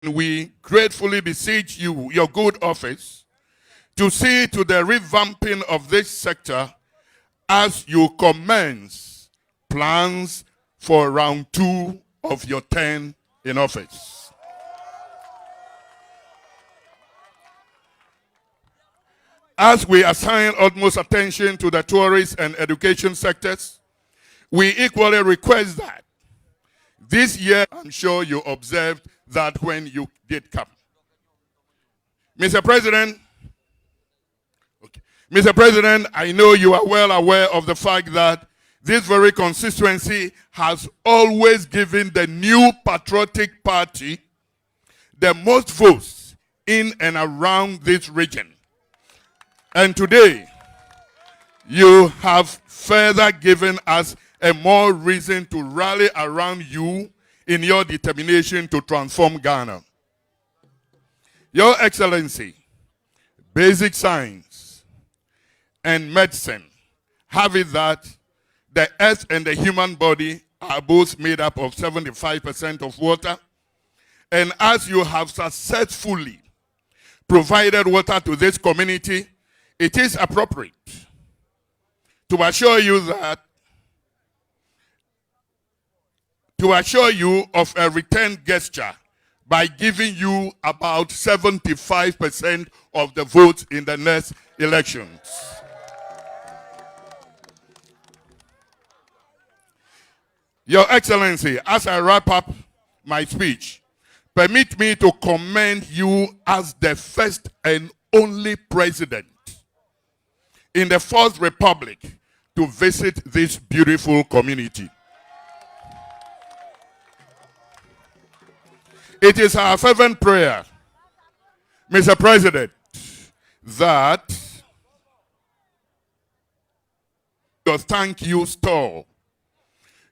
We gratefully beseech you, your good office, to see to the revamping of this sector as you commence plans for round 2 of your term in office. As we assign utmost attention to the tourist and education sectors, we equally request that this year, I'm sure you observed that when you did come. Mr. President, I know you are well aware of the fact that this very constituency has always given the new patriotic party the most votes in and around this region. And today, you have further given us a more reason to rally around you in your determination to transform Ghana. Your Excellency, basic science and medicine have it that the earth and the human body are both made up of 75% of water. And as you have successfully provided water to this community, it is appropriate to assure you of a return gesture by giving you about 75% of the votes in the next elections. Your Excellency, as I wrap up my speech, permit me to commend you as the first and only president in the Fourth Republic to visit this beautiful community. It is our fervent prayer, Mr. President, that your thank you store,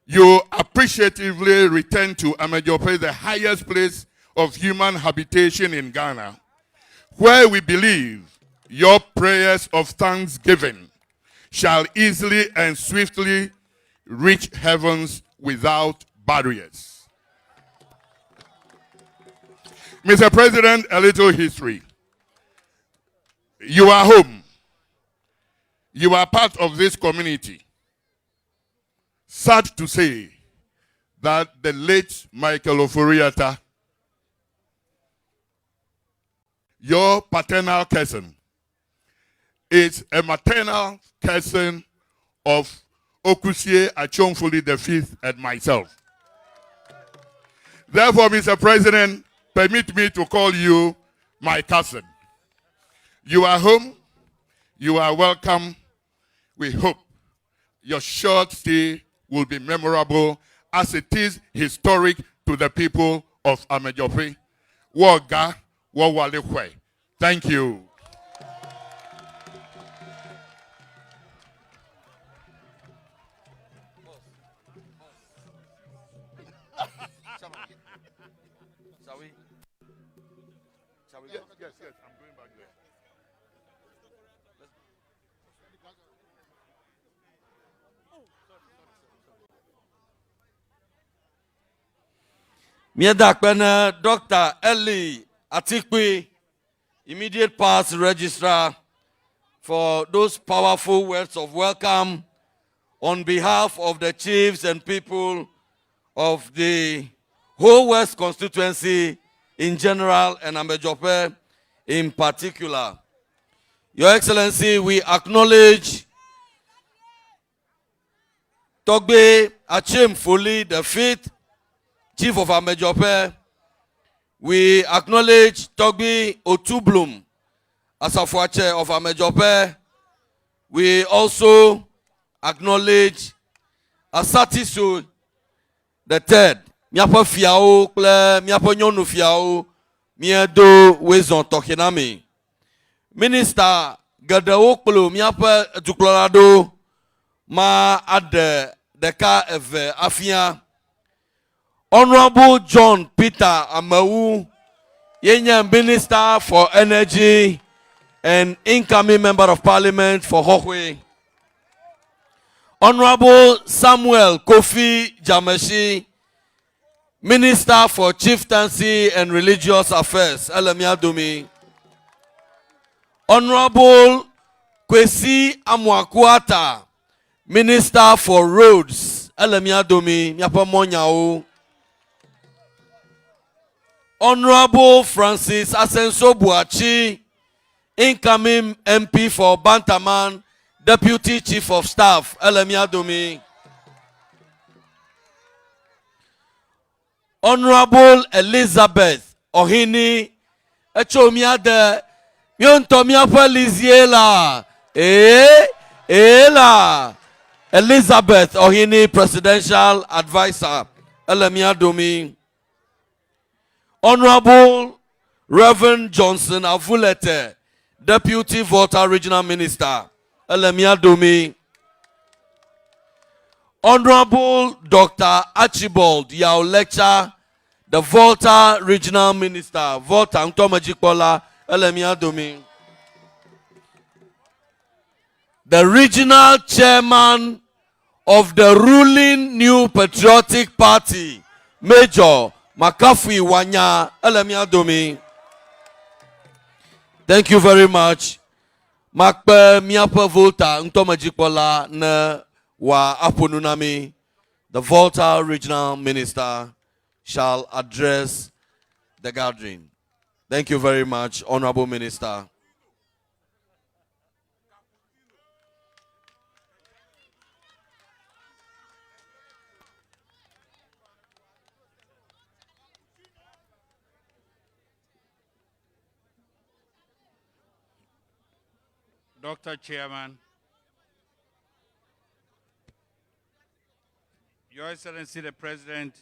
you appreciatively return to Amejope, the highest place of human habitation in Ghana, where we believe your prayers of thanksgiving shall easily and swiftly reach heavens without barriers. Mr. President, a little history. You are home. You are part of this community. Sad to say that the late Michael Oforiatta, your paternal cousin, is a maternal cousin of Okusie Achonfuli V and myself. Therefore, Mr. President, permit me to call you my cousin. You are home. You are welcome. We hope your short stay will be memorable as it is historic to the people of Amejope. Waga, wawalekwe. Thank you. Yes, I'm going back there. Miedakpene Dr. Eli Atikwe, immediate past registrar, for those powerful words of welcome on behalf of the chiefs and people of the whole West constituency in general and Amejope in particular. Your Excellency, we acknowledge Togbe Achim Fuli, the 5th Chief of Amejope. We acknowledge Togbe Otublum Asafuache of Amejope. We also acknowledge Asatisu the 3rd. Miapo fiao kle miapo nyonu fiao miedo wezon tokinami. Minister Gadao klo miapo tuklorado ma ade deka eve afia. Honorable John Peter Amawu, Yenya Minister for Energy and incoming Member of Parliament for Hokwe. Honorable Samuel Kofi Jameshi, Minister for Chieftaincy and Religious Affairs, Elemiadumi. Honorable Kwesi Amwakuata, Minister for Roads, Elemiadumi, Nyapamonyao. Honorable Francis Asenso Buachi, incoming MP for Bantaman, Deputy Chief of Staff, Elemiadumi. Honorable Elizabeth Ohini Echomiade Yontomia Poliziela Ela Elizabeth Ohini, Presidential Advisor, Elemiadumi. Honorable Reverend Johnson Avulete, Deputy Volta Regional Minister, Elemiadumi. Honorable Dr. Archibald Yao Lecture, the Volta Regional Minister, Volta Ntomajikpola, Elemiadumi. The Regional Chairman of the ruling New Patriotic Party, Major Makafi Wanya, Elemiadumi. Thank you very much. Makpe miapa Volta Ntomajikpola na wa apununami, the Volta Regional Minister shall address the gathering. Thank you very much, Honorable Minister. Dr. Chairman, Your Excellency the President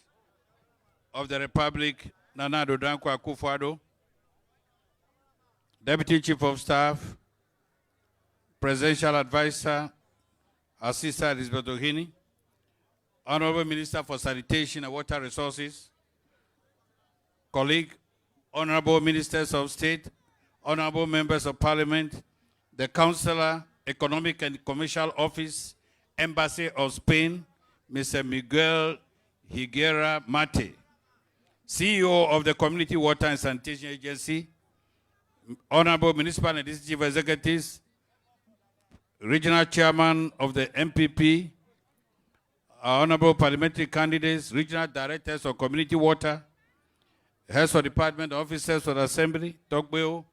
of the Republic, Nana Addo Akufo Addo, Deputy Chief of Staff, Presidential Advisor, Assistant Elizabeth Ohini, Honorable Minister for Sanitation and Water Resources, colleague, Honorable Ministers of State, Honorable Members of Parliament, the Councillor, Economic and Commercial Office, Embassy of Spain, Mr. Miguel Higuera Mate, CEO of the Community Water and Sanitation Agency, Honorable Municipal and District Chief Executives, Regional Chairman of the MPP, Honorable Parliamentary Candidates, Regional Directors of Community Water, Heads of Department, Officers of the Assembly, Togbeo,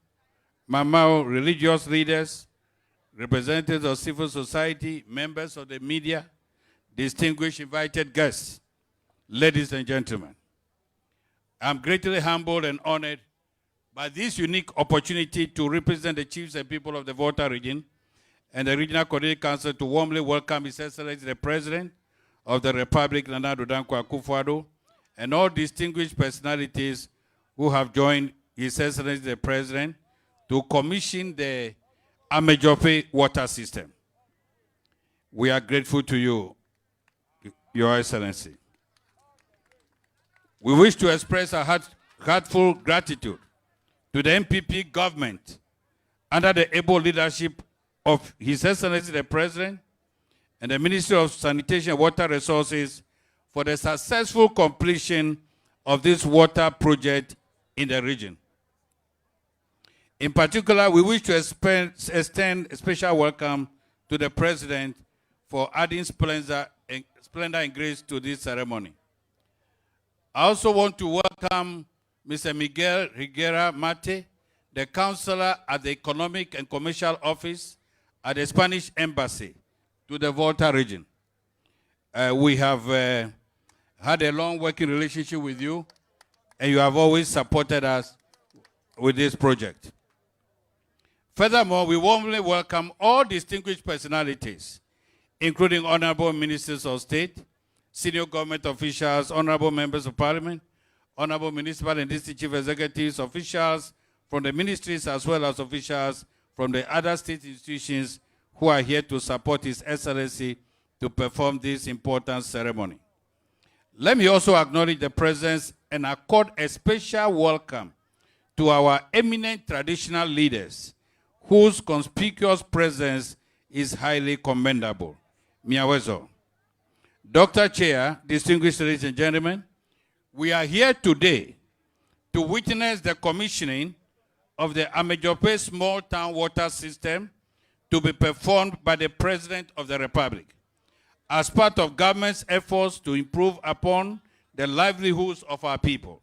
Mamao, religious leaders, representatives of civil society, members of the media, distinguished invited guests, ladies and gentlemen. I'm greatly humbled and honored by this unique opportunity to represent the chiefs and people of the Volta region and the Regional Coordinating Council to warmly welcome His Excellency the President of the Republic, Nana Addo Akufo Addo, and all distinguished personalities who have joined His Excellency the President to commission the Amejope water system. We are grateful to you, Your Excellency. We wish to express our heartful gratitude to the MPP government under the able leadership of His Excellency the President and the Ministry of Sanitation and Water Resources for the successful completion of this water project in the region. In particular, we wish to extend a special welcome to the President for adding splendor and grace to this ceremony. I also want to welcome Mr. Miguel Higuera Mate, the Counselor at the Economic and Commercial Office at the Spanish Embassy to the Volta region. We have had a long working relationship with you, and you have always supported us with this project. Furthermore, we warmly welcome all distinguished personalities, including honorable ministers of state, senior government officials, honorable members of parliament, honorable municipal and district chief executives, officials from the ministries, as well as officials from the other state institutions who are here to support His Excellency to perform this important ceremony. Let me also acknowledge the presence and accord a special welcome to our eminent traditional leaders, whose conspicuous presence is highly commendable. Miawezo. Dr. Chair, distinguished ladies and gentlemen, We are here today to witness the commissioning of the Amejope Small Town Water System to be performed by the President of the Republic as part of government's efforts to improve upon the livelihoods of our people.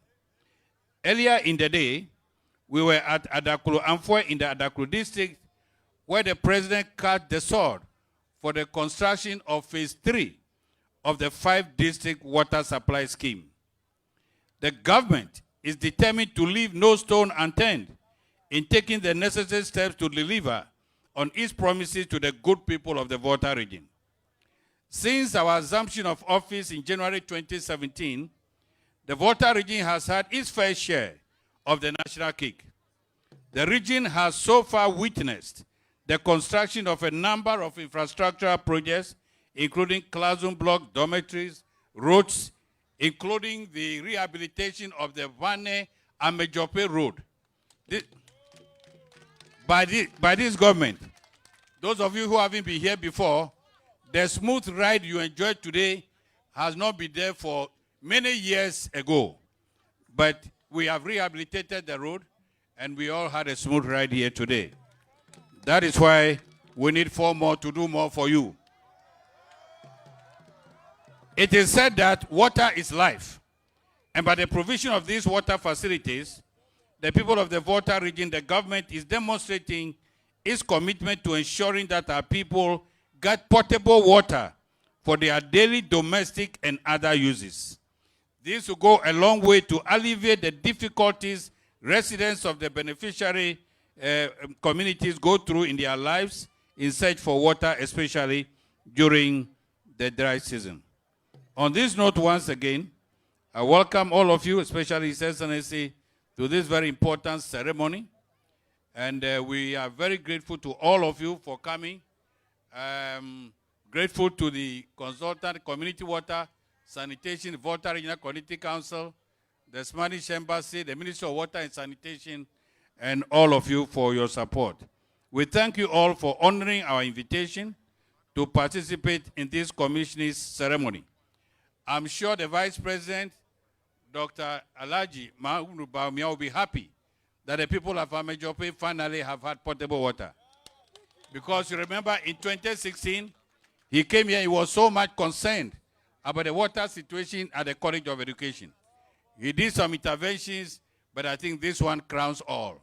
Earlier in the day, we were at Adaklu in the Adaklu district, where the President cut the sword for the construction of phase 3 of the 5-district water supply scheme. The government is determined to leave no stone unturned in taking the necessary steps to deliver on its promises to the good people of the Volta region. Since our assumption of office in January 2017, the Volta region has had its fair share of the national cake. The region has so far witnessed the construction of a number of infrastructural projects, including classroom blocks, dormitories, roads, including the rehabilitation of the Vane Amejope Road. By this government, those of you who haven't been here before, the smooth ride you enjoyed today has not been there for many years ago. But we have rehabilitated the road, and we all had a smooth ride here today. That is why we need 4 more to do more for you. It is said that water is life. And by the provision of these water facilities, the people of the Volta region, the government is demonstrating its commitment to ensuring that our people get potable water for their daily domestic and other uses. This will go a long way to alleviate the difficulties residents of the beneficiary communities go through in their lives in search for water, especially during the dry season. On this note, once again, I welcome all of you, especially His Excellency, to this very important ceremony. And we are very grateful to all of you for coming. Grateful to the consultant, Community Water, Sanitation, Volta Regional Community Council, the Spanish Embassy, the Ministry of Water and Sanitation, and all of you for your support. We thank you all for honoring our invitation to participate in this commissioning ceremony. I'm sure the Vice President, Dr. Alaji Mahunubawumia, will be happy that the people of Amejope finally have had potable water. Because you remember in 2016, he came here, he was so much concerned about the water situation at the College of Education. He did some interventions, but I think this one crowns all.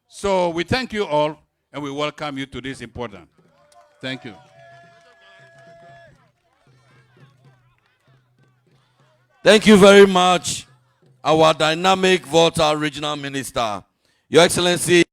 So we thank you all, and we welcome you to this important. Thank you. Thank you very much, our dynamic Volta Regional Minister. Your Excellency,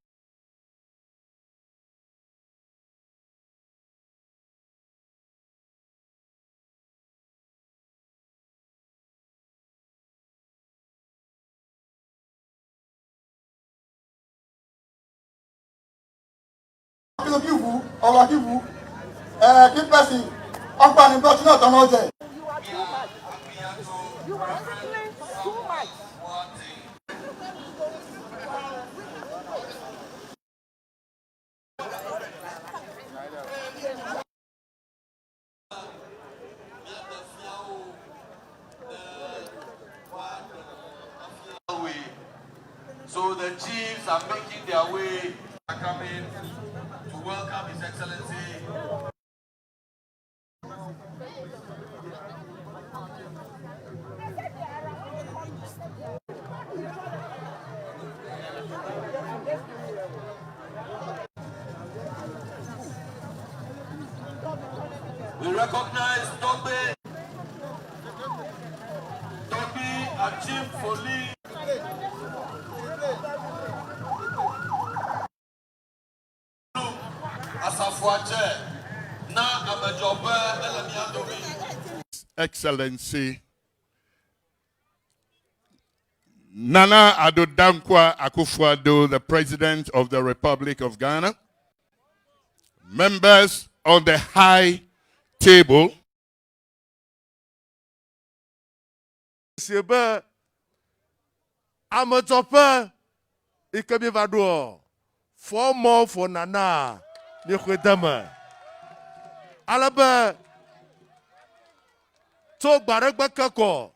so the chiefs are making their way, are coming to welcome His Excellency. We recognize Toby Achim Foli. Excellency Nana Addo Akufo Addo, the President of the Republic of Ghana, members on the high table, Amejope ikemi vado 4 more for Nana Nikwedama Alabe to Barekbekako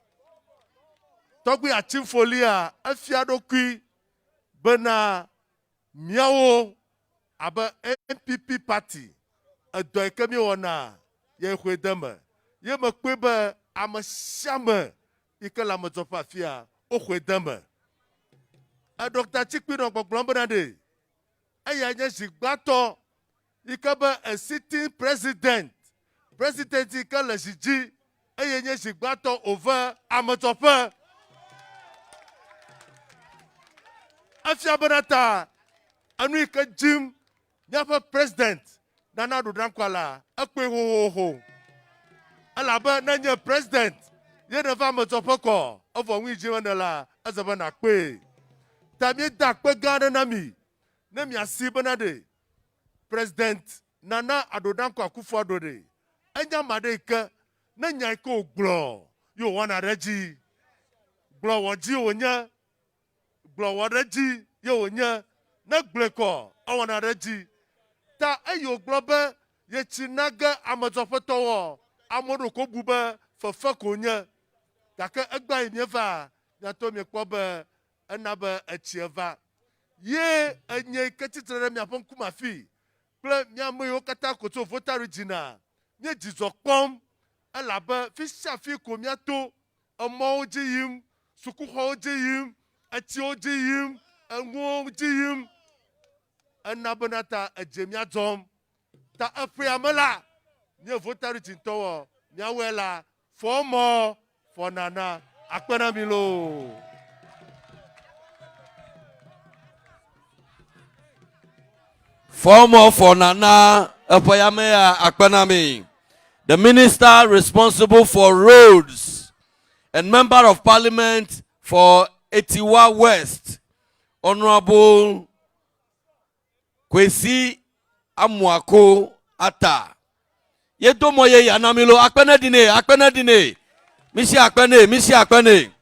Togbi achimfolia afiado kui bena miawo aba NPP party adoy kemi wona ye khwedama ye makweba amashama ikala mazofa fia o khwedama a Dr. Chikpino Gbogbonade aya nya sigbato ikaba a sitting president ikala jiji aya nya sigbato over amatopa afia banata anu ika jim nyapa president Nana Addo Dankwala akwe ho alaba nanya president ye never matopoko of a wiji wanala azabana kwe tamie dakpe gana nami nami asibanade president Nana Addo Dankwa Akufo Addo de enya madeka nanya iko glo yo wana reji glo woji onya glo wadaji yo onya na gleko awana reji ta ayo globe ye chinaga amatofotowo amodo ko bube fafa konya taka agba imefa na to me kwobe anaba achieva ye anye ketitere mi apon kuma fi ple mi amoyo kata koto Volta Region nye jizokpom alaba fi shafi ko mi ato omo ojiyim suku ho ojiyim achi ojiyim anwo ojiyim anabonata ajemia dom ta apriamala nye Volta Region towo nyawela for more for Nana akpena milo. For more for Nana Apoyamea Akpenami, the minister responsible for roads and member of parliament for Etiwa West, Honorable Kwesi Amuako Ata. Yedomo ye yanamilo akpene dine. Misi akpene.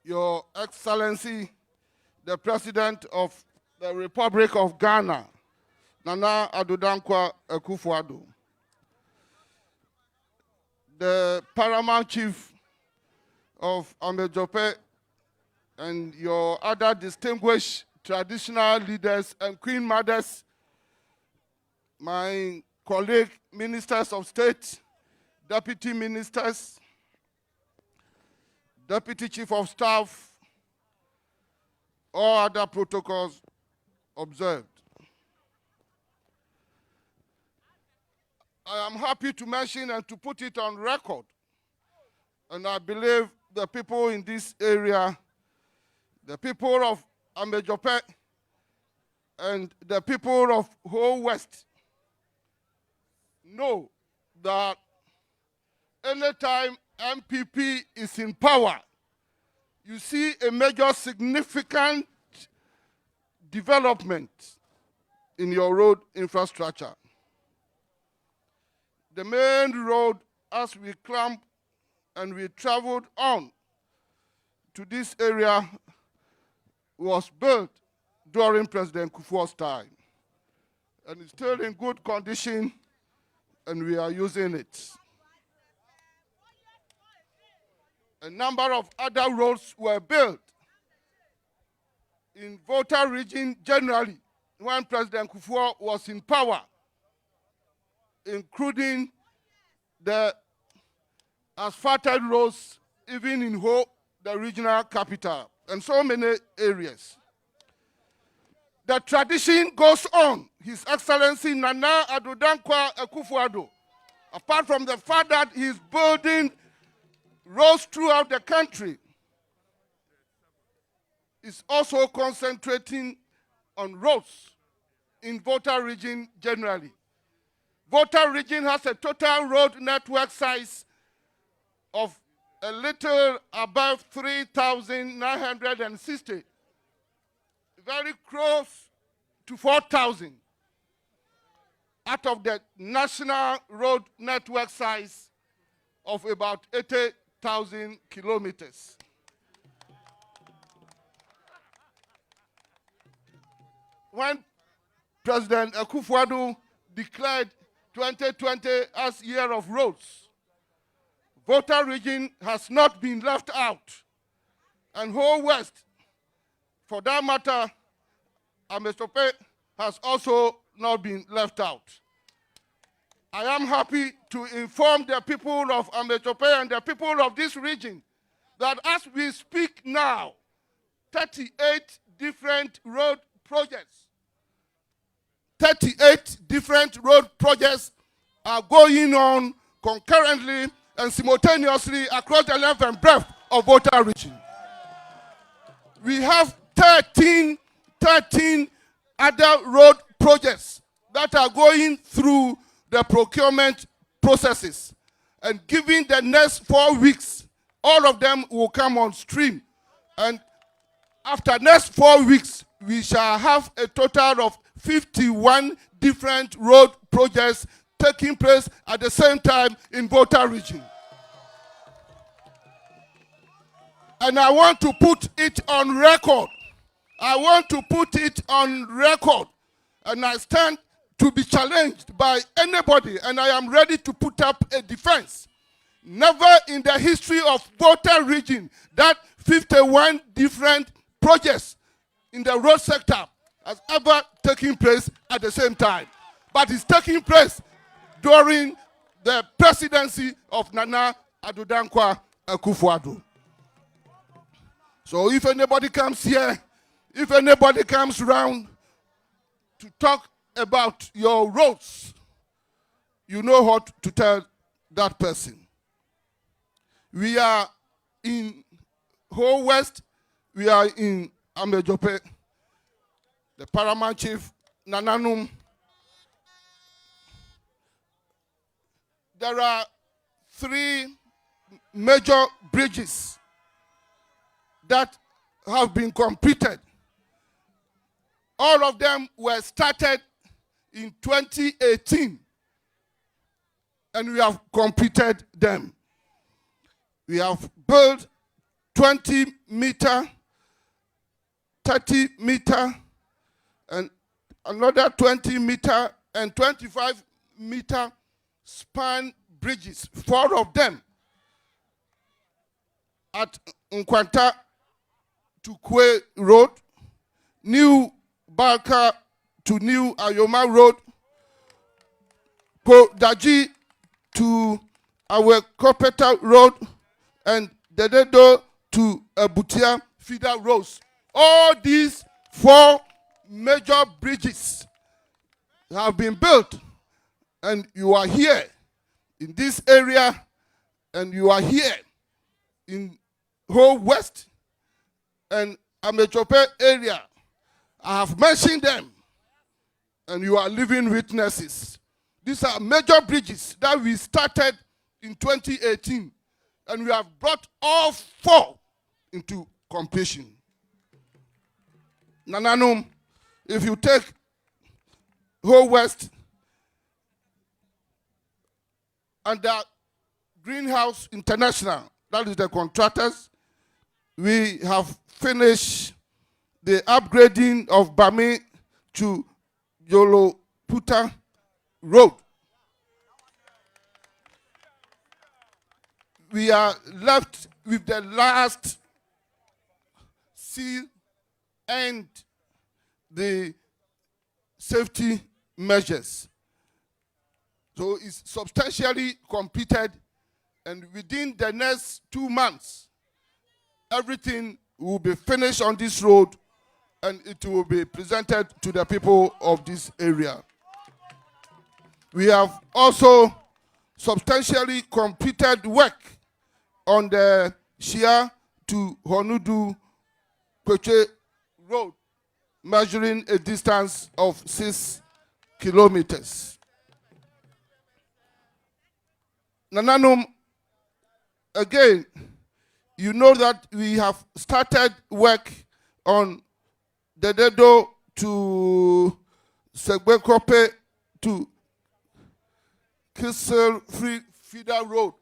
Your Excellency, the President of the Republic of Ghana, Nana Addo Dankwa Akufo Addo, the Paramount Chief of Amejope, and your other distinguished traditional leaders and Queen Mothers, my colleague Ministers of State, Deputy Ministers, Deputy Chief of Staff, all other protocols observed. I am happy to mention and to put it on record, and I believe the people in this area, the people of Amejope, and the people of whole West know that anytime MPP is in power, you see a major significant development in your road infrastructure. The main road, as we climbed and we traveled on to this area, was built during President Kufuor's time. And it's still in good condition, and we are using it. A number of other roads were built in Volta Region generally when President Kufuor was in power, including the asphalted roads even in Ho, the regional capital, and so many areas. The tradition goes on. His Excellency Nana Addo Dankwa Akufo Addo, apart from the fact that he's building roads throughout the country, is also concentrating on roads in Volta Region generally. Volta Region has a total road network size of a little above 3,960, very close to 4,000. out of the national road network size of about 80,000 kilometers. When President Akufo Addo declared 2020 as Year of Roads, Volta Region has not been left out, and whole West, for that matter, Amestope has also not been left out. I am happy to inform the people of Amestope and the people of this region that as we speak now, 38 different road projects are going on concurrently and simultaneously across the length and breadth of Volta Region. We have 13 other road projects that are going through the procurement processes. And given the next 4 weeks, all of them will come on stream. And after next 4 weeks, we shall have a total of 51 different road projects taking place at the same time in Volta Region. And I want to put it on record. And I stand to be challenged by anybody, and I am ready to put up a defense. Never in the history of Volta Region that 51 different projects in the road sector has ever taken place at the same time. But it's taking place during the presidency of Nana Addo Akufo Addo. So if anybody comes here, if anybody comes around to talk about your roads, you know what to tell that person. We are in whole West, we are in Amejope, the paramount chief, Nananum. There are 3 major bridges that have been completed. All of them were started in 2018, and we have completed them. We have built 20-meter, 30-meter, and another 20-meter and 25-meter span bridges, 4 of them, at Nkwanta to Kwe Road, New Barka to New Ayoma Road, Daji to our Kopeta Road, and Dededo to Butia Feeder Roads. All these 4 major bridges have been built, and you are here in this area, and you are here in whole West and Amejope area. I have mentioned them, and you are living witnesses. These are major bridges that we started in 2018, and we have brought all 4 into completion. Nananum, if you take whole West under Greenhouse International, that is the contractors, we have finished the upgrading of Bami to Yolo Puta Road. We are left with the last seal and the safety measures. So it's substantially completed, and within the next 2 months, everything will be finished on this road, and it will be presented to the people of this area. We have also substantially completed work on the Shia to Honudu Kweche Road, measuring a distance of 6 kilometers. Nananum, again, you know that we have started work on Dededo to Segbekope to Kissel Free Feeder Road.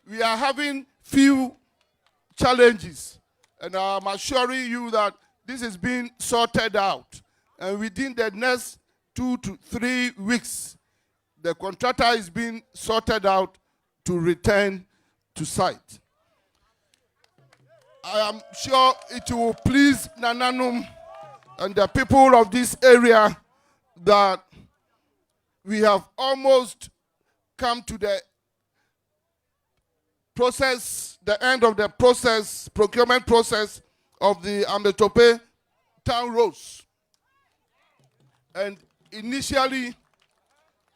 We are having few challenges, and I'm assuring you that this is being sorted out. And within the next 2 to 3 weeks, the contractor is being sorted out to return to site. I am sure it will please Nananum and the people of this area that we have almost come to the process, the end of the process, procurement process of the Ametope town roads. And initially,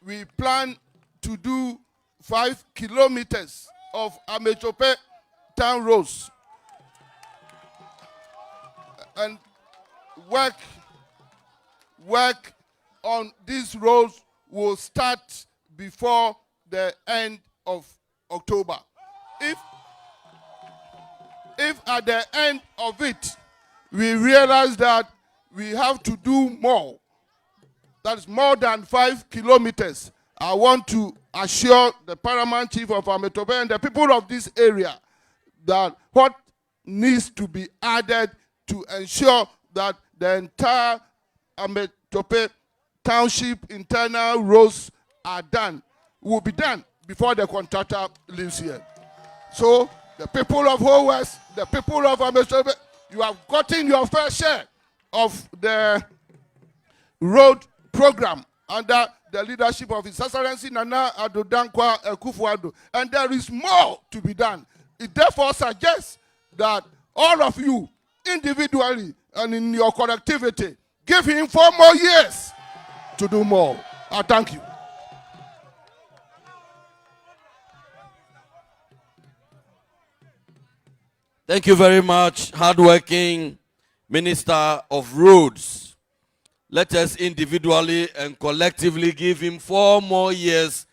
we plan to do 5 kilometers of Ametope town roads. And work on these roads will start before the end of October. If at the end of it, we realize that we have to do more, that's more than 5 kilometers, I want to assure the Paramount Chief of Ametope and the people of this area that what needs to be added to ensure that the entire Ametope Township internal roads are done, will be done before the contractor leaves here. So, the people of Whole West, the people of Ametope, you have gotten your fair share of the road program under the leadership of His Excellency Nana Addo Akufo Addo. And there is more to be done. It therefore suggests that all of you, individually and in your collectivity, give him 4 more years to do more. I thank you. Thank you very much, hardworking Minister of Roads. Let us individually and collectively give him 4 more years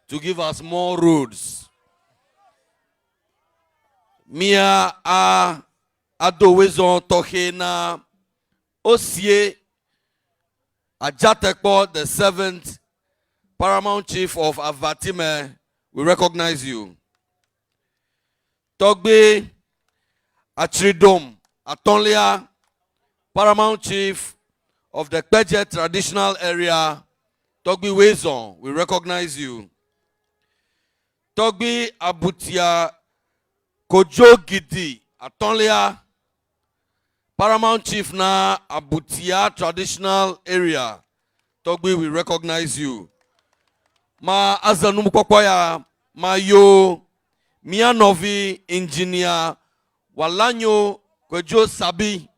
to give us more roads. Mia a adowezon tohena osie Ajatekpo, the 7th Paramount Chief of Avatime, we recognize you. Togbe Achridom Atonlia, Paramount Chief of the Kpeje Traditional Area, Togbi Wezon, we recognize you. Togbi Abutia Kojo Gidi Atonlia, Paramount Chief na Abutia Traditional Area, Togbi, we recognize you. Ma Azanum Kokoya, Ma Yo, Mianovi Engineer, Walanyo Kojo Sabi,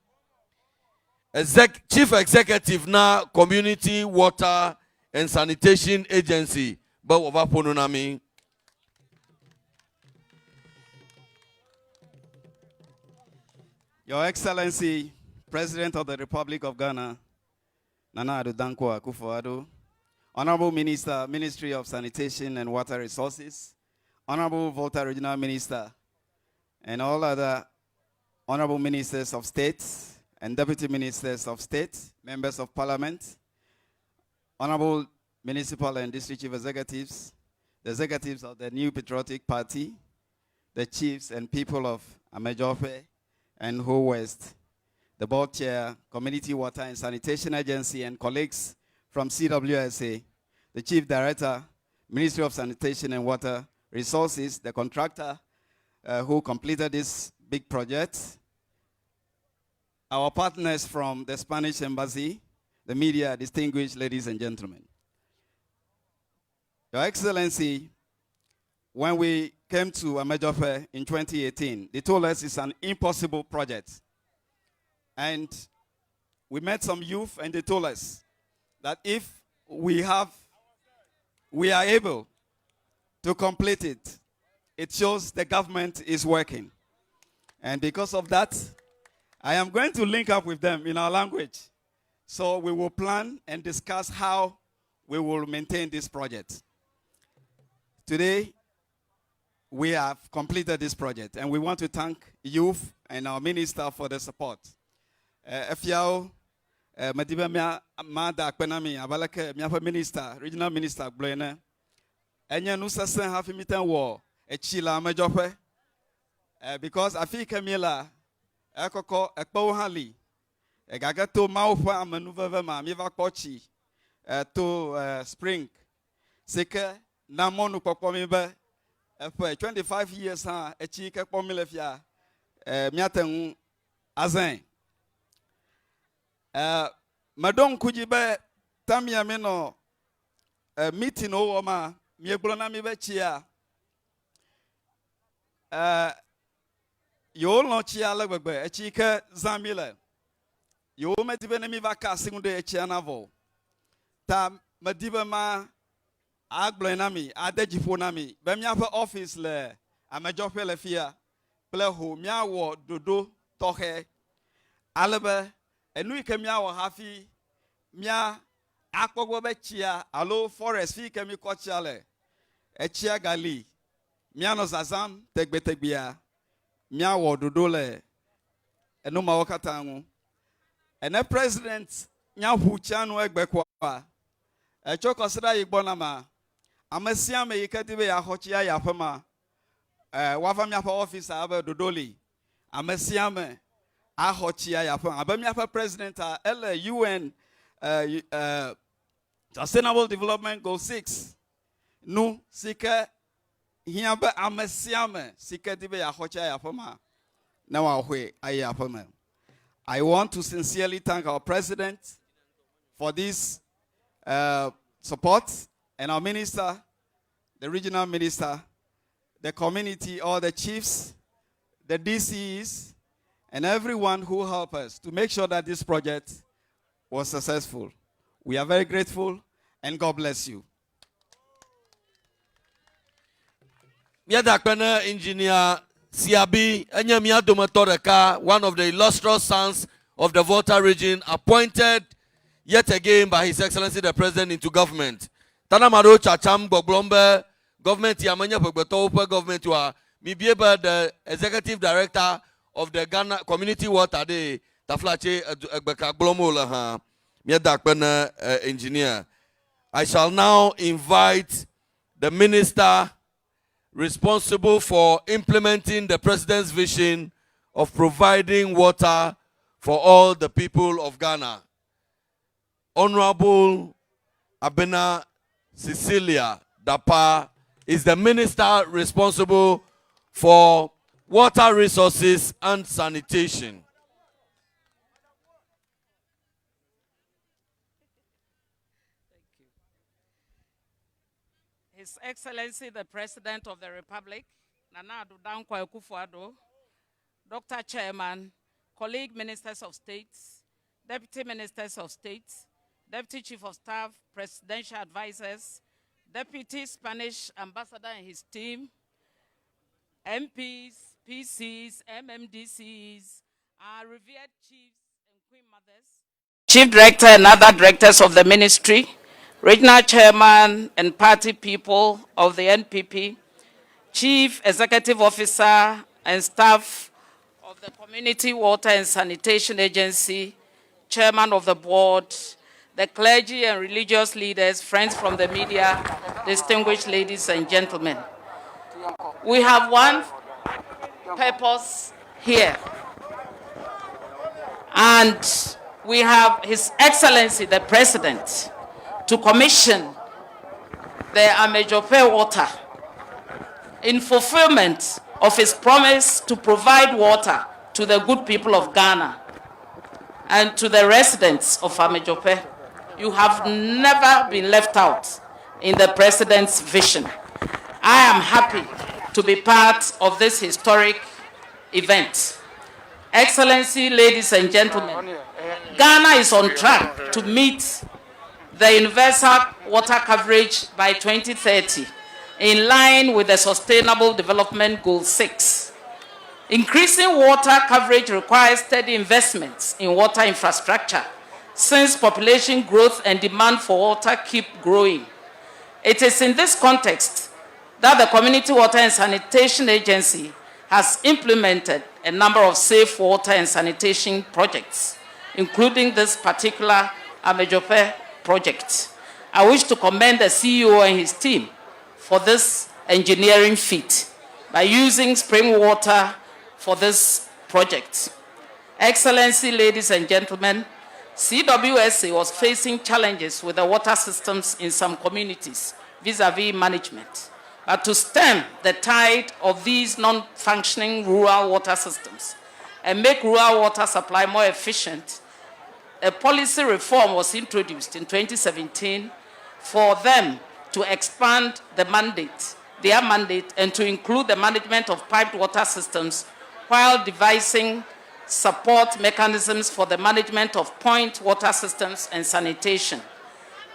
Chief Executive na Community Water and Sanitation Agency, Bawa Ponunami. Your Excellency, President of the Republic of Ghana, Nana Addo Akufo Addo, Honorable Minister, Ministry of Sanitation and Water Resources, Honorable Volta Regional Minister, and all other Honorable Ministers of State and Deputy Ministers of State, Members of Parliament, Honorable Municipal and District Chief Executives, the Executives of the New Patriotic Party, the Chiefs and people of Amejope and Whole West, the Board Chair, Community Water and Sanitation Agency, and colleagues from CWSA, the Chief Director, Ministry of Sanitation and Water Resources, the contractor who completed this big project, our partners from the Spanish Embassy, the media, distinguished ladies and gentlemen. Your Excellency, when we came to Amejope in 2018, they told us it's an impossible project. And we met some youth and they told us that if we are able to complete it, it shows the government is working. And because of that, I am going to link up with them in our language. So we will plan and discuss how we will maintain this project. Today, we have completed this project, and we want to thank youth and our minister for the support. Efiao, Madiba Mada Kwenami, Abalake, Miafa Minister, Regional Minister, Bloene, Enya no sesen half meter war a chila majope. Because I feel Camilla Ekoko Ekpo Hali Egagato Maupa maneuver ma miva kochi to spring. Seke Namonu Popomibe for 25 years a chika pomilefia miaten azen. Madon Kujibe Tamia Meno meeting over ma Mieblona Mibechia. You no chia lagbe a chika Zambile. You metibe nemi vaka singude a chianavo. Tam Madiba ma Agblonami, Adejifonami, Bemiapa office le, a majope le fia, pleho, miawo, dodo, tohe, alebe, and we came yaw happy, mia, aquabe chia, alo forest, fi kemi kochale, a chia gali, miano zazam, tegbia. Miawo dodole enuma wakatangu ene president nyahu chanu egbekwa echo sida yigbonama amasia me yikadibe ya hochia ya pama wafa miapa office abe dodoli amasia me ahochia ya pama abe miapa president UN Sustainable Development Goal 6 no sika Hiaba amesiame siketibe ya hocha ya fama. Now I want to sincerely thank our president for this support and our minister, the regional minister, the community, all the chiefs, the DCs, and everyone who helped us to make sure that this project was successful. We are very grateful and God bless you. Miadakpene engineer Siabi Enyamia Domatoreka, one of the illustrious sons of the Volta region, appointed yet again by His Excellency the President into government. Tanamaro Chacham Boglombe, government Yamanya Bogbetope, government wa Mibieba, the executive director of the Ghana Community Water Day, Taflache Egbeka Glomola, Miadakpene engineer. I shall now invite the minister responsible for implementing the president's vision of providing water for all the people of Ghana. Honorable Abena Cecilia Dapa is the minister responsible for water resources and sanitation. His Excellency the President of the Republic, Nana Akufo Addo, Dr. Chairman, colleague ministers of state, deputy ministers of state, deputy chief of staff, presidential advisors, deputy Spanish ambassador and his team, MPs, PCs, MMDCs, our revered chiefs and queen mothers, chief director and other directors of the ministry, regional chairman and party people of the NPP, chief executive officer and staff of the Community Water and Sanitation Agency, chairman of the board, the clergy and religious leaders, friends from the media, distinguished ladies and gentlemen. We have one purpose here, and we have His Excellency the President to commission the Amejope water in fulfillment of his promise to provide water to the good people of Ghana and to the residents of Amejope. You have never been left out in the President's vision. I am happy to be part of this historic event. Excellency, ladies and gentlemen, Ghana is on track to meet the universal water coverage by 2030, in line with the Sustainable Development Goal 6. Increasing water coverage requires steady investments in water infrastructure, since population growth and demand for water keep growing. It is in this context that the Community Water and Sanitation Agency has implemented a number of safe water and sanitation projects, including this particular Amejope project. I wish to commend the CEO and his team for this engineering feat by using spring water for this project. Excellency, ladies and gentlemen, CWSA was facing challenges with the water systems in some communities vis-à-vis management. But to stem the tide of these non-functioning rural water systems and make rural water supply more efficient, a policy reform was introduced in 2017 for them to expand their mandate, and to include the management of piped water systems while devising support mechanisms for the management of point water systems and sanitation.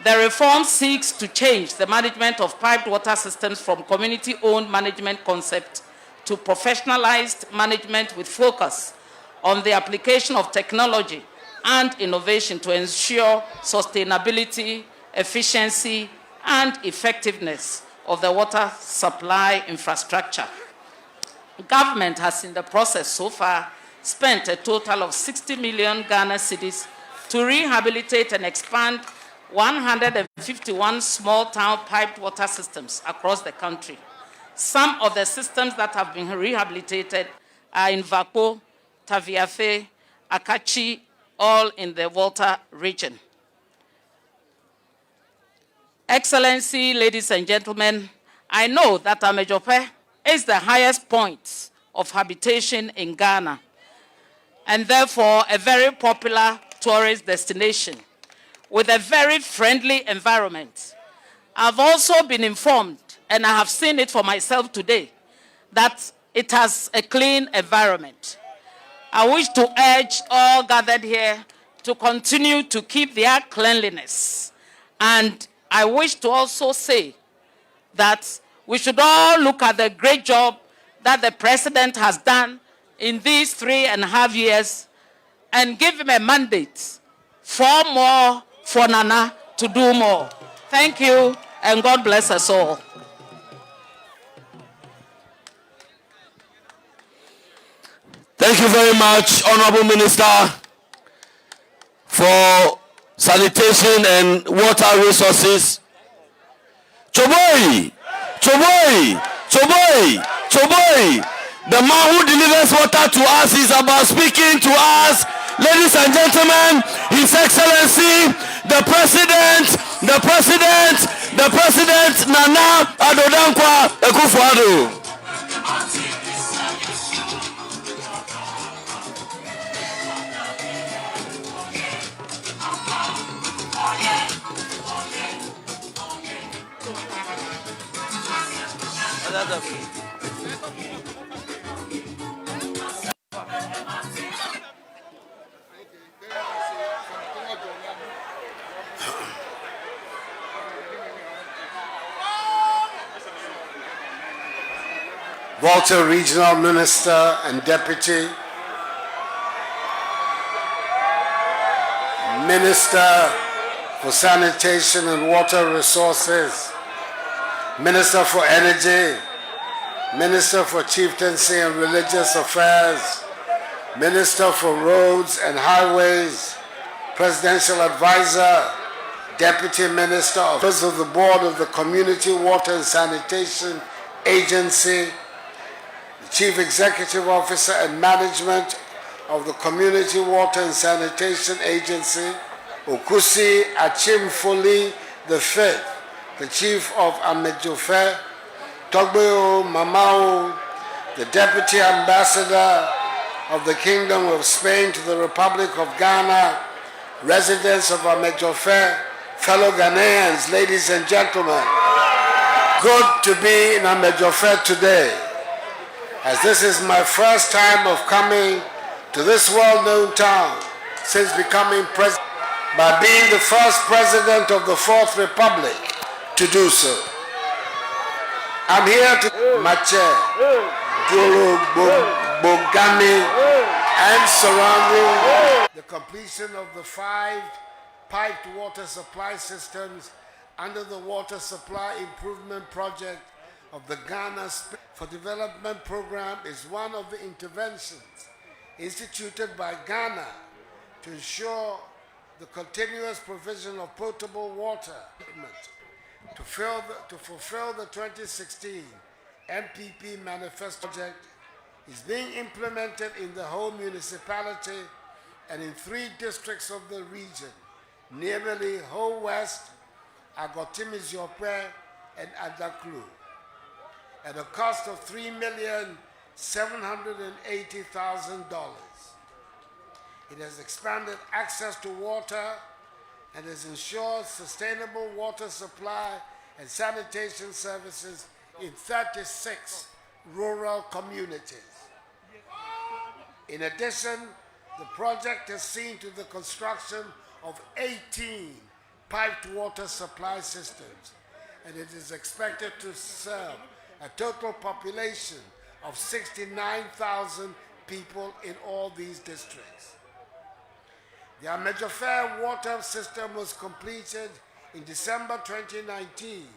The reform seeks to change the management of piped water systems from community-owned management concept to professionalized management with focus on the application of technology and innovation to ensure sustainability, efficiency, and effectiveness of the water supply infrastructure. Government has in the process so far spent a total of 60 million Ghana cedis to rehabilitate and expand 151 small town piped water systems across the country. Some of the systems that have been rehabilitated are in Vako, Taviafe, Akachi, all in the Volta region. Excellency, ladies and gentlemen, I know that Amejope is the highest point of habitation in Ghana, and therefore a very popular tourist destination with a very friendly environment. I've also been informed, and I have seen it for myself today, that it has a clean environment. I wish to urge all gathered here to continue to keep their cleanliness. And I wish to also say that we should all look at the great job that the President has done in these 3.5 years and give him a mandate for more, for Nana to do more. Thank you, and God bless us all. Thank you very much, Honorable Minister, for Sanitation and Water Resources. Choboi! Choboi! Choboi! Choboi! The man who delivers water to us is about speaking to us. Ladies and gentlemen, His Excellency, the President, Nana Addo Akufo Addo. Volta Regional Minister and Deputy, Minister for Sanitation and Water Resources, Minister for Energy, Minister for Chieftaincy and Religious Affairs, Minister for Roads and Highways, Presidential Advisor, Deputy Minister, members of the Board of the Community Water and Sanitation Agency, Chief Executive Officer and Management of the Community Water and Sanitation Agency, Okusi Achimfoli V, the Chief of Amejofe, Togbeo Mamao, the Deputy Ambassador of the Kingdom of Spain to the Republic of Ghana, residents of Amejofe, fellow Ghanaians, ladies and gentlemen. Good to be in Amejofe today, as this is my first time of coming to this well-known town since becoming president, by being the first president of the Fourth Republic to do so. I'm here to Mache, Duro, Bogani, and surrounding the completion of the 5 piped water supply systems under the Water Supply Improvement Project of the Ghana for Development Program is one of the interventions instituted by Ghana to ensure the continuous provision of potable water. To fulfill the 2016 MPP manifesto project is being implemented in the whole municipality and in 3 districts of the region, namely Ho West, Agotimiziopwe, and Adaklu, at a cost of $3,780,000. It has expanded access to water and has ensured sustainable water supply and sanitation services in 36 rural communities. In addition, the project has seen to the construction of 18 piped water supply systems, and it is expected to serve a total population of 69,000 people in all these districts. The Amejofair water system was completed in December 2019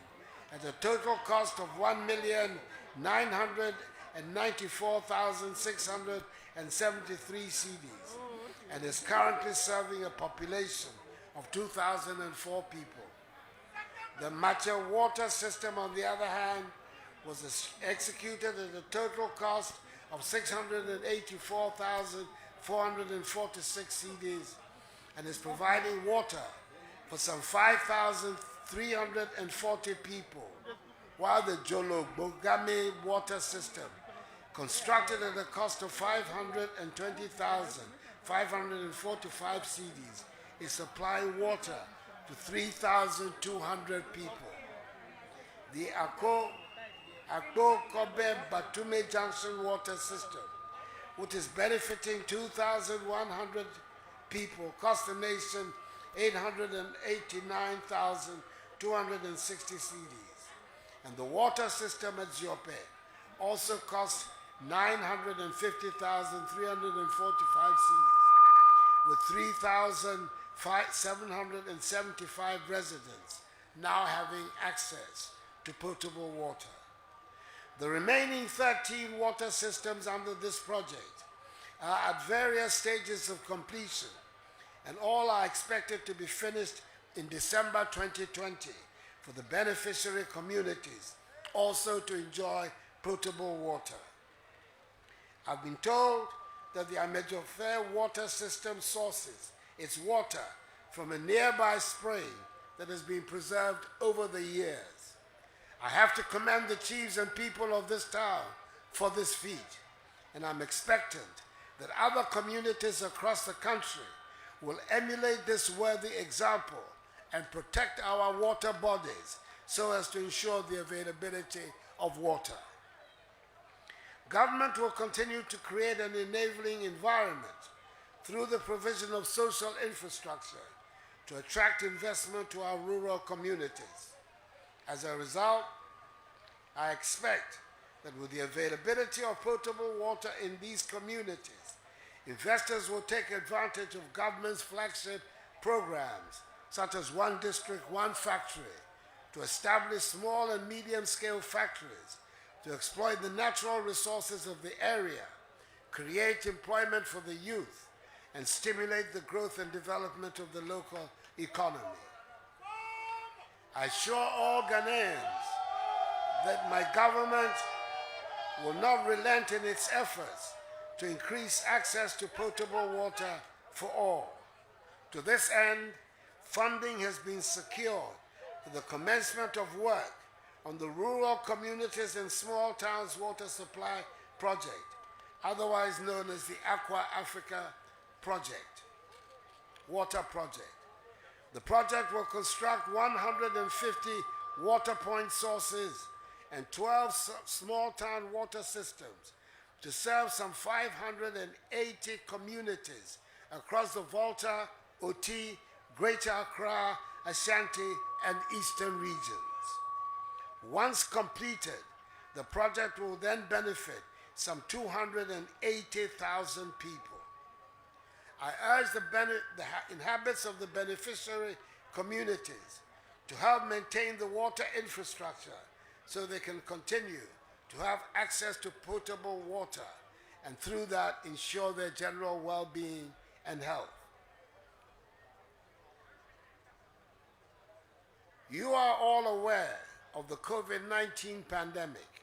at a total cost of $1,994,673 cedis and is currently serving a population of 2,004 people. The Macha water system, on the other hand, was executed at a total cost of 684,446 cedis and is providing water for some 5,340 people, while the Jolo Bogame water system, constructed at a cost of 520,545 cedis, is supplying water to 3,200 people. The Akko Kobe Batume Junction water system, which is benefiting 2,100 people, cost the nation 889,260 cedis. And the water system at Ziope also costs 950,345 cedis, with 3,775 residents now having access to potable water. The remaining 13 water systems under this project are at various stages of completion, and all are expected to be finished in December 2020 for the beneficiary communities also to enjoy potable water. I've been told that the Amejofair water system sources its water from a nearby spring that has been preserved over the years. I have to commend the chiefs and people of this town for this feat, and I'm expectant that other communities across the country will emulate this worthy example and protect our water bodies so as to ensure the availability of water. Government will continue to create an enabling environment through the provision of social infrastructure to attract investment to our rural communities. As a result, I expect that with the availability of potable water in these communities, investors will take advantage of government's flagship programs, such as One District, One Factory, to establish small and medium-scale factories, to exploit the natural resources of the area, create employment for the youth, and stimulate the growth and development of the local economy. I assure all Ghanaians that my government will not relent in its efforts to increase access to potable water for all. To this end, funding has been secured for the commencement of work on the Rural Communities and Small Towns Water Supply Project, otherwise known as the Aqua Africa Water Project. The project will construct 150 water point sources and 12 small town water systems to serve some 580 communities across the Volta, Oti, Greater Accra, Ashanti, and Eastern regions. Once completed, the project will then benefit some 280,000 people. I urge the inhabitants of the beneficiary communities to help maintain the water infrastructure so they can continue to have access to potable water and through that ensure their general well-being and health. You are all aware of the COVID-19 pandemic,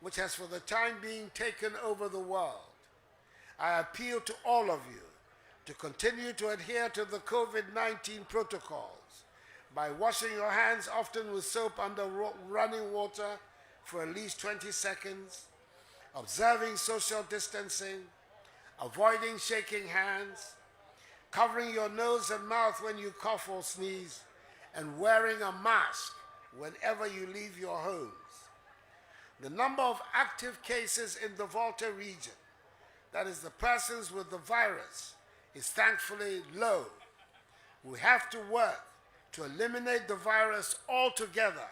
which has for the time being taken over the world. I appeal to all of you to continue to adhere to the COVID-19 protocols by washing your hands often with soap under running water for at least 20 seconds, observing social distancing, avoiding shaking hands, covering your nose and mouth when you cough or sneeze, and wearing a mask whenever you leave your homes. The number of active cases in the Volta region, that is the persons with the virus, is thankfully low. We have to work to eliminate the virus altogether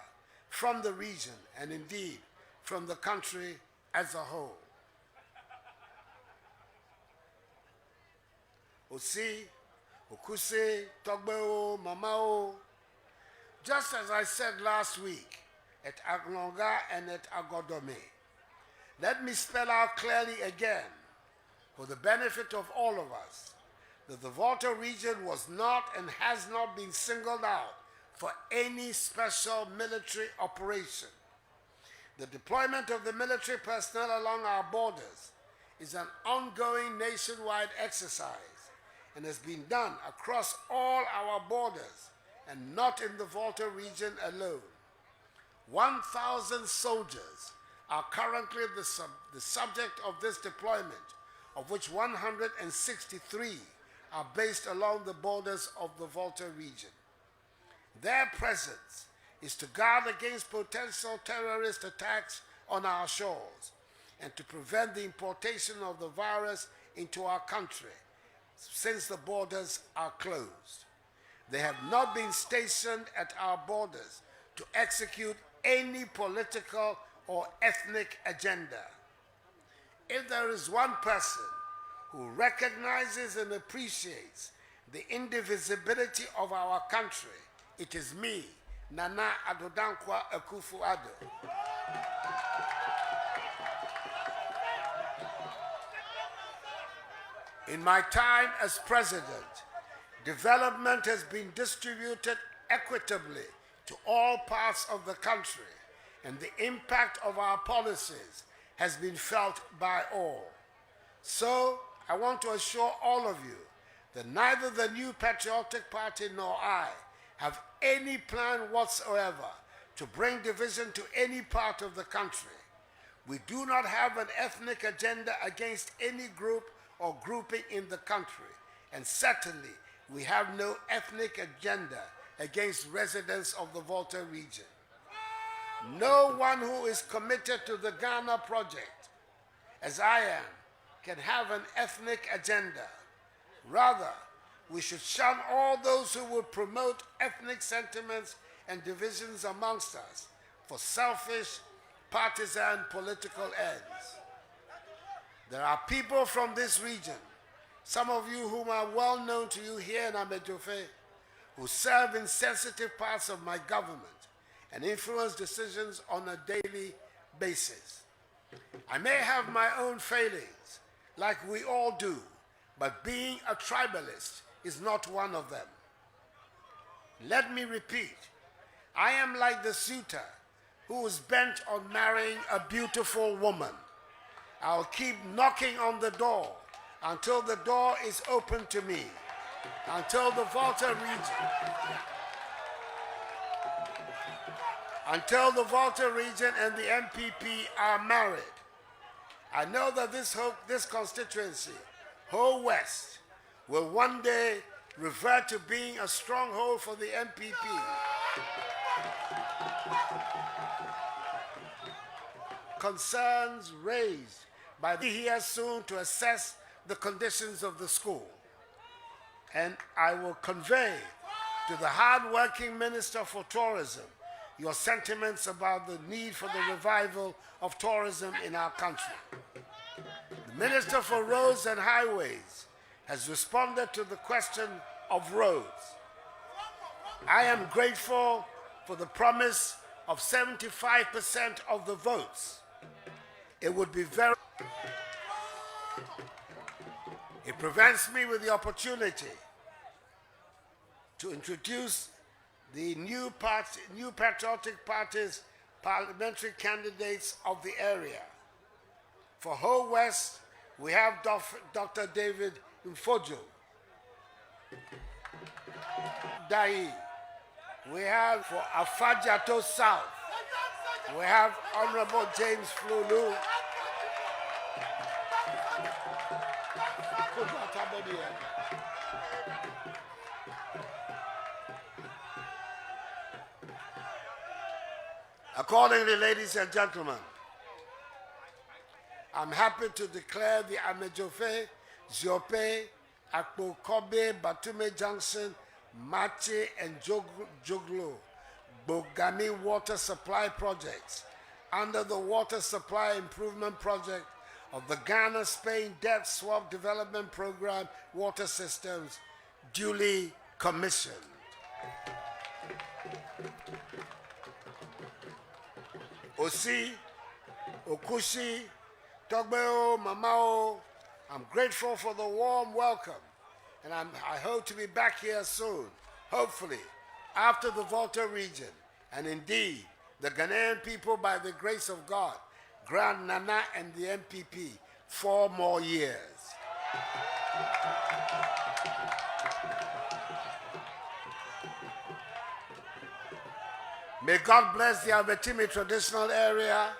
from the region and indeed from the country as a whole. Osi, Okuse, Togbeo, Mamao, just as I said last week at Aglonga and at Agodome, let me spell out clearly again, for the benefit of all of us, that the Volta region was not and has not been singled out for any special military operation. The deployment of the military personnel along our borders is an ongoing nationwide exercise and has been done across all our borders and not in the Volta region alone. 1,000 soldiers are currently the subject of this deployment, of which 163 are based along the borders of the Volta region. Their presence is to guard against potential terrorist attacks on our shores and to prevent the importation of the virus into our country since the borders are closed. They have not been stationed at our borders to execute any political or ethnic agenda. If there is one person who recognizes and appreciates the indivisibility of our country, it is me, Nana Addo Akufo Addo. In my time as president, development has been distributed equitably to all parts of the country, and the impact of our policies has been felt by all. So, I want to assure all of you that neither the New Patriotic Party nor I have any plan whatsoever to bring division to any part of the country. We do not have an ethnic agenda against any group or grouping in the country, and certainly we have no ethnic agenda against residents of the Volta region. No one who is committed to the Ghana project, as I am, can have an ethnic agenda. Rather, we should shun all those who would promote ethnic sentiments and divisions amongst us for selfish, partisan political ends. There are people from this region, some of you whom are well known to you here in Amejofe, who serve in sensitive parts of my government and influence decisions on a daily basis. I may have my own failings, like we all do, but being a tribalist is not one of them. Let me repeat, I am like the suitor who is bent on marrying a beautiful woman. I'll keep knocking on the door until the door is open to me, until the Volta region and the MPP are married. I know that this constituency, whole West, will one day revert to being a stronghold for the MPP. Concerns raised by the here soon to assess the conditions of the school. And I will convey to the hard-working Minister for Tourism your sentiments about the need for the revival of tourism in our country. The Minister for Roads and Highways has responded to the question of roads. I am grateful for the promise of 75% of the votes. It would be very... It prevents me with the opportunity to introduce the new patriotic parties, parliamentary candidates of the area. For Ho West, we have Dr. David Mfojo. Dai. We have for Afajato South, we have Honorable James Flulu. Accordingly, ladies and gentlemen, I'm happy to declare the Amejofe, Ziope, Akpo Kobe, Batume Junction, Machi, and Joglo, Bogami water supply projects under the Water Supply Improvement Project of the Ghana-Spain Debt Swap Development Program water systems duly commissioned. Osi, Okushi, Togbeo, Mamao, I'm grateful for the warm welcome, and I hope to be back here soon, hopefully, after the Volta region. And indeed, the Ghanaian people, by the grace of God, grant Nana and the MPP 4 more years. May God bless the Abetimi traditional area,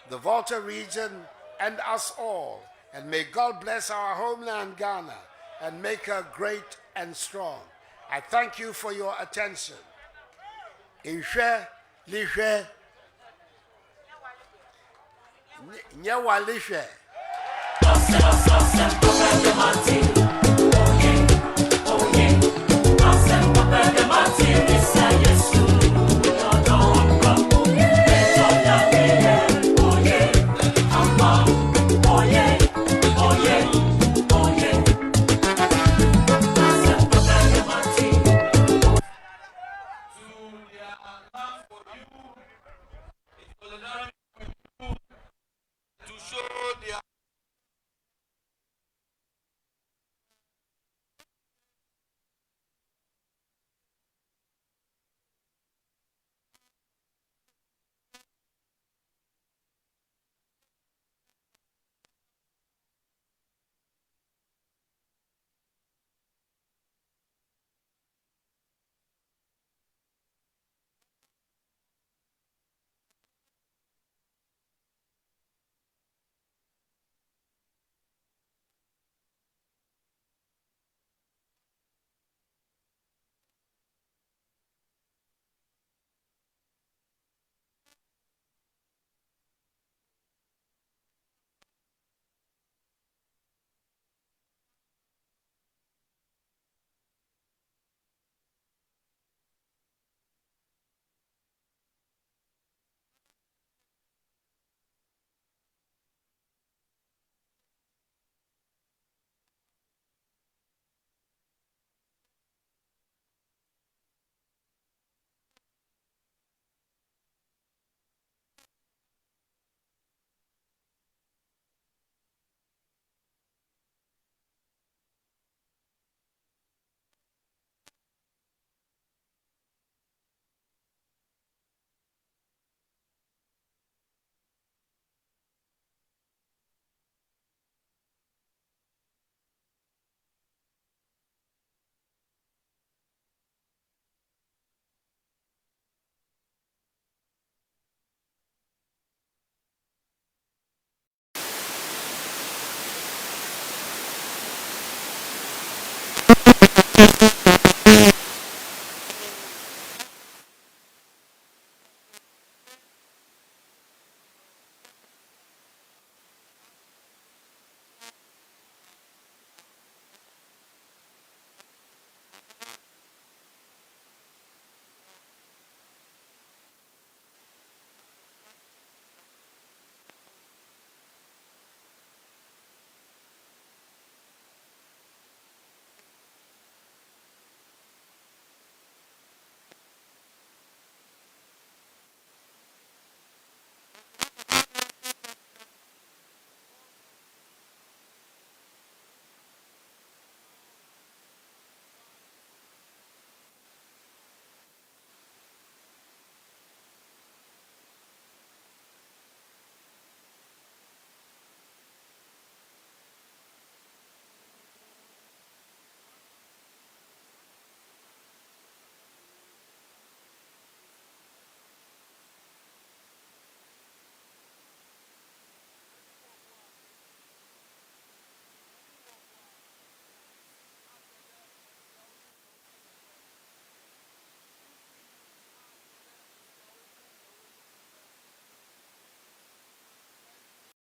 the Volta region, and us all. And may God bless our homeland, Ghana, and make her great and strong. I thank you for your attention. Ishe, Lishe, Nyewa Lishe.